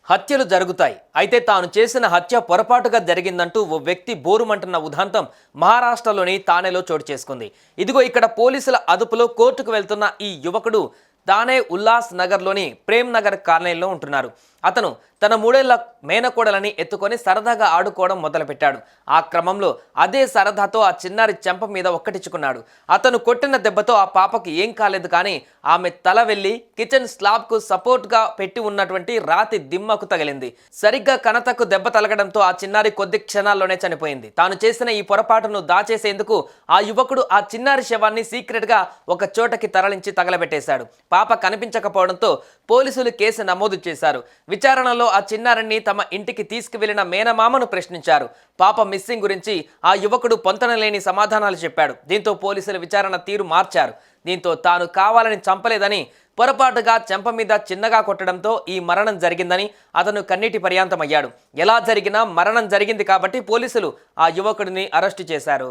హత్యలు జరుగుతాయి. అయితే తాను చేసిన హత్య పొరపాటుగా జరిగిందంటూ ఓ వ్యక్తి బోరుమంటున్న ఉదంతం మహారాష్ట్రలోని తానేలో చోటు చేసుకుంది. ఇదిగో ఇక్కడ పోలీసుల అదుపులో కోర్టుకు వెళ్తున్న ఈ యువకుడు తానే ఉల్లాస్ నగర్లోని ప్రేమ్ నగర్ కాలనీలో ఉంటున్నారు. అతను తన 3 ఏళ్ల మేనకోడలని ఎత్తుకొని సరదాగా ఆడుకోవడం మొదలుపెట్టాడు. ఆ క్రమంలో అదే సరదాతో ఆ చిన్నారి చెంప మీద ఒక్కటిచ్చుకున్నాడు. అతను కొట్టిన దెబ్బతో ఆ పాపకి ఏం కాలేదు, కానీ ఆమె తల వెళ్లి కిచెన్ స్లాబ్కు సపోర్ట్గా పెట్టి ఉన్నటువంటి రాతి దిమ్మకు తగిలింది. సరిగ్గా కణతకు దెబ్బ తలగడంతో ఆ చిన్నారి కొద్ది క్షణాల్లోనే చనిపోయింది. తాను చేసిన ఈ పొరపాటును దాచేసేందుకు ఆ యువకుడు ఆ చిన్నారి శవాన్ని సీక్రెట్గా ఒక చోటకి తరలించి తగలబెట్టేశాడు. పాప కనిపించకపోవడంతో పోలీసులు కేసు నమోదు చేశారు. విచారణలో ఆ చిన్నారిని తమ ఇంటికి తీసుకువెళ్లిన మేనమామను ప్రశ్నించారు. పాప మిస్సింగ్ గురించి ఆ యువకుడు పొంతనలేని సమాధానాలు చెప్పాడు. దీంతో పోలీసులు విచారణ తీరు మార్చారు. దీంతో తాను కావాలని చంపలేదని, పొరపాటుగా చెంప మీద చిన్నగా కొట్టడంతో ఈ మరణం జరిగిందని అతను కన్నీటి పర్యాంతమయ్యాడు. ఎలా జరిగినా మరణం జరిగింది కాబట్టి పోలీసులు ఆ యువకుడిని అరెస్టు చేశారు.